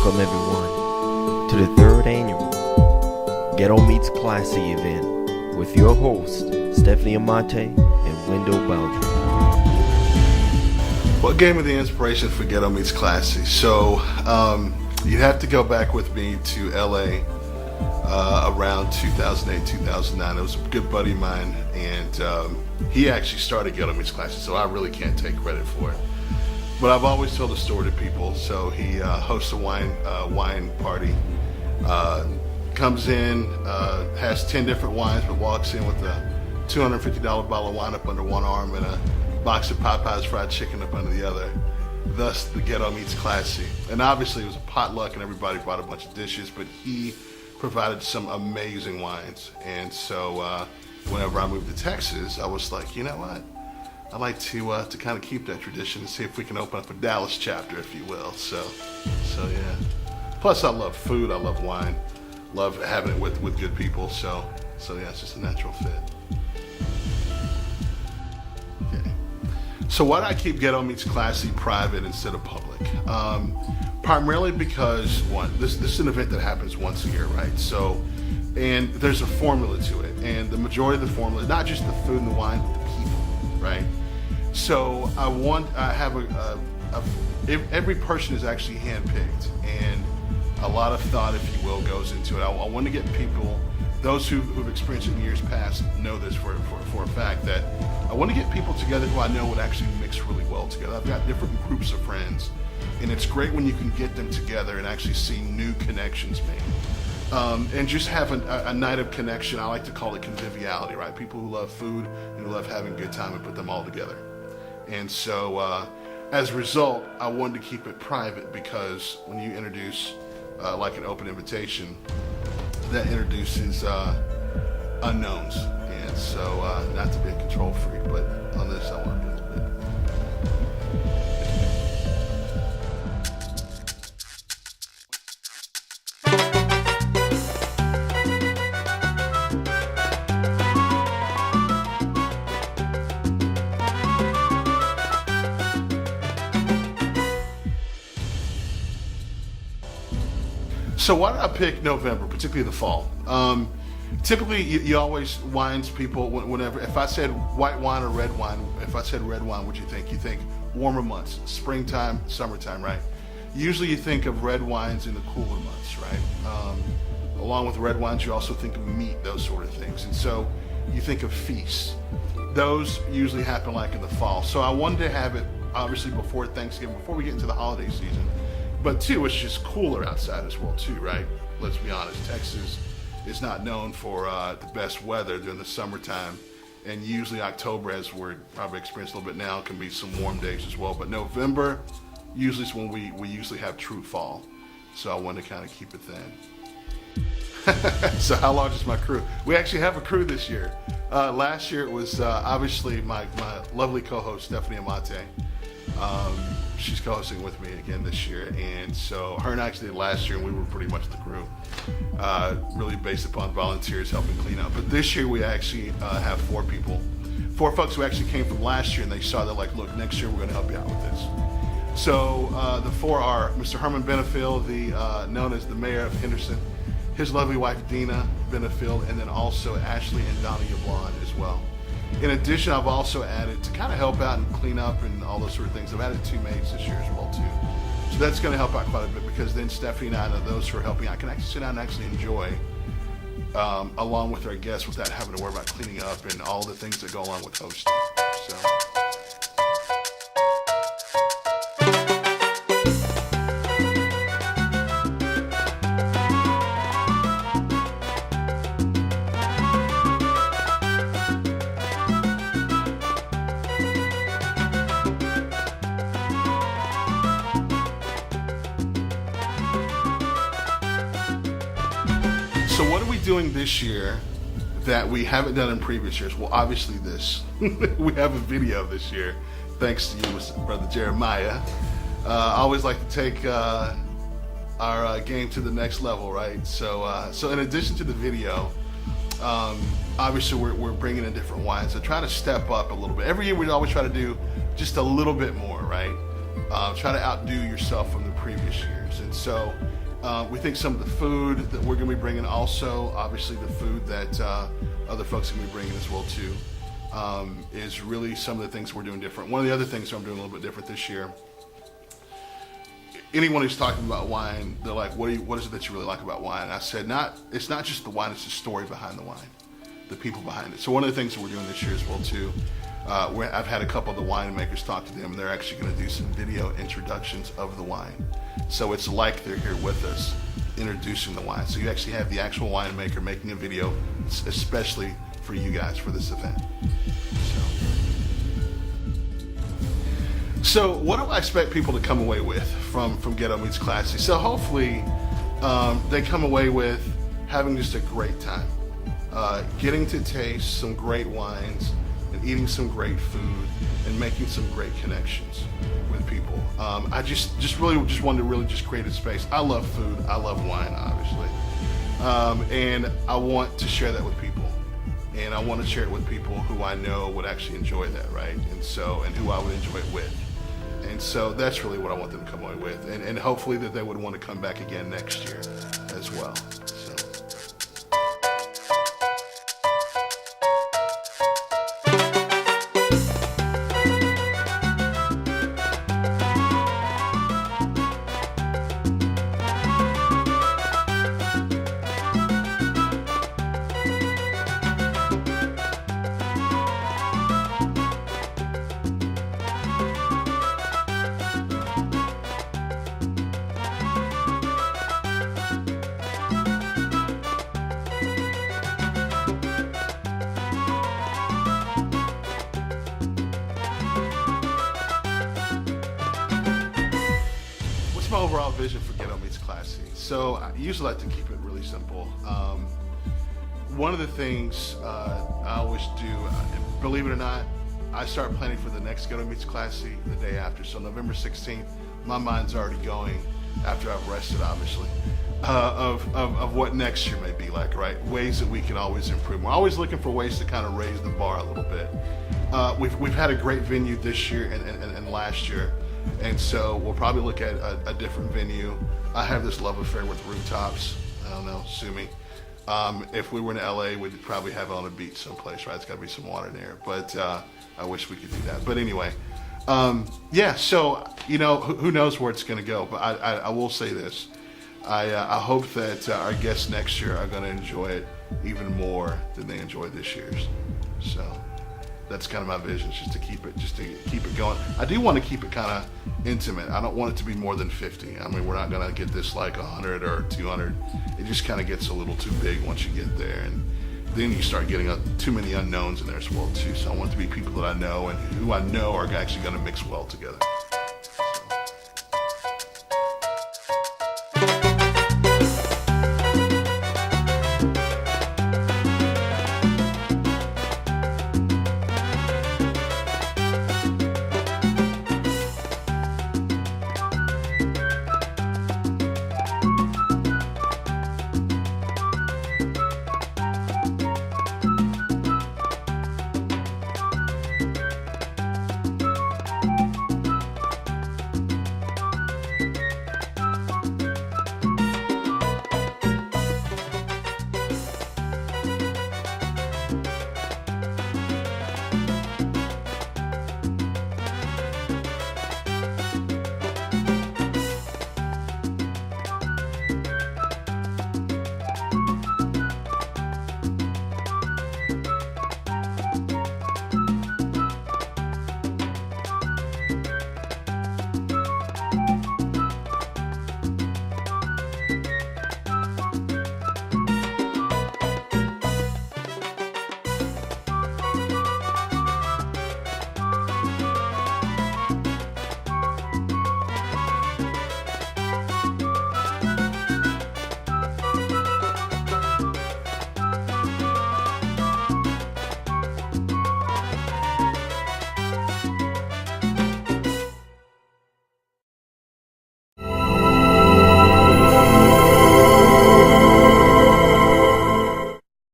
Welcome everyone to the third annual Ghetto Meets Classy event with your hosts Stephanie Amate and Wendell Baldry. What gave me the inspiration for Ghetto Meets Classy? So you have to go back with me to LA around 2008, 2009. It was a good buddy of mine, and he actually started Ghetto Meets Classy, so I really can't take credit for it. But I've always told the story to people. So he hosts a wine party, comes in, has 10 different wines, but walks in with a $250 bottle of wine up under one arm and a box of Popeyes fried chicken up under the other. Thus, the Ghetto Meets Classy. And obviously it was a potluck and everybody brought a bunch of dishes, but he provided some amazing wines. And so whenever I moved to Texas, I was like, you know what? I'd like to kind of keep that tradition and see if we can open up a Dallas chapter, if you will. So yeah. Plus, I love food. I love wine. Love having it with good people. So yeah, it's just a natural fit. Okay. So why do I keep Ghetto Meets Classy private instead of public? Primarily because this is an event that happens once a year, right? So, and there's a formula to it, and the majority of the formula, not just the food and the wine, but the people, right? So I have every person is actually handpicked, and a lot of thought, if you will, goes into it. I want to get people, those who've experienced it in years past know this for a fact, that I want to get people together who I know would actually mix really well together. I've got different groups of friends, and it's great when you can get them together and actually see new connections made. And just have a night of connection. I like to call it conviviality, right? People who love food and who love having a good time and put them all together. And so as a result, I wanted to keep it private because when you introduce like an open invitation, that introduces unknowns. And so not to be a control freak, but on this I want to be a little bit. So why did I pick November, particularly the fall? Typically, you always wines people whenever, if I said white wine or red wine, if I said red wine, what'd you think? You think warmer months, springtime, summertime, right? Usually you think of red wines in the cooler months, right? Along with red wines, you also think of meat, those sort of things. And so you think of feasts. Those usually happen like in the fall. So I wanted to have it, obviously, before Thanksgiving, before we get into the holiday season. But two, it's just cooler outside as well too, right? Let's be honest, Texas is not known for the best weather during the summertime. And usually October, as we're probably experiencing a little bit now, can be some warm days as well. But November usually is when we usually have true fall. So I wanted to kind of keep it then. So how large is my crew? We actually have a crew this year. Last year it was obviously my lovely co-host, Stephanie Amate. She's co-hosting with me again this year, and so her and I actually did last year, and we were pretty much the crew, really based upon volunteers helping clean up. But this year we actually have four folks who actually came from last year, and they saw that, like, look, next year we're going to help you out with this. So the four are Mr. Herman Benefield, known as the mayor of Henderson, his lovely wife Dina Benefield, and then also Ashley and Donnie Yablon as well. In addition, I've also added, to kind of help out and clean up and all those sort of things, I've added two maids this year as well too. So that's going to help out quite a bit, because then Stephanie and I know those who are helping out can actually sit down and actually enjoy along with our guests without having to worry about cleaning up and all the things that go along with hosting. So. So what are we doing this year that we haven't done in previous years? Well, obviously this. We have a video this year, thanks to you, Brother Jeremiah. I always like to take our game to the next level, right? So in addition to the video, obviously we're bringing in different wines. So try to step up a little bit. Every year we always try to do just a little bit more, right? Try to outdo yourself from the previous years. And so We think some of the food that we're going to be bringing, also obviously the food that other folks are going to be bringing as well too, is really some of the things we're doing different. One of the other things I'm doing a little bit different this year. Anyone who's talking about wine, they're like, what is it that you really like about wine? And I said, it's not just the wine, it's the story behind the wine, the people behind it. So one of the things that we're doing this year as well too, I've had a couple of the winemakers talk to them. They're actually going to do some video introductions of the wine. So it's like they're here with us introducing the wine. So you actually have the actual winemaker making a video, especially for you guys for this event. So what do I expect people to come away with from Ghetto Meets Classy? So hopefully they come away with having just a great time, getting to taste some great wines and eating some great food and making some great connections with people. I just wanted to really just create a space. I love food, I love wine, obviously, and I want to share that with people. And I want to share it with people who I know would actually enjoy that, right? And who I would enjoy it with. And so that's really what I want them to come away with. And hopefully that they would want to come back again next year as well. So. My overall vision for Ghetto Meets Classy. So I usually like to keep it really simple. One of the things I always do, believe it or not, I start planning for the next Ghetto Meets Classy the day after. So November 16th, my mind's already going, after I've rested obviously, of what next year may be like, right? Ways that we can always improve. We're always looking for ways to kind of raise the bar a little bit. We've had a great venue this year and last year. And so we'll probably look at a different venue. I have this love affair with rooftops. I don't know, sue me. If we were in LA, we'd probably have it on a beach someplace, right? It's gotta be some water there. But I wish we could do that. But anyway, yeah, so, who knows where it's gonna go. But I will say this. I hope that our guests next year are gonna enjoy it even more than they enjoyed this year's. So. That's kind of my vision, just to keep it going. I do want to keep it kind of intimate. I don't want it to be more than 50. I mean, we're not going to get this like 100 or 200. It just kind of gets a little too big once you get there. And then you start getting too many unknowns in there as well, too. So I want it to be people that I know and who I know are actually going to mix well together.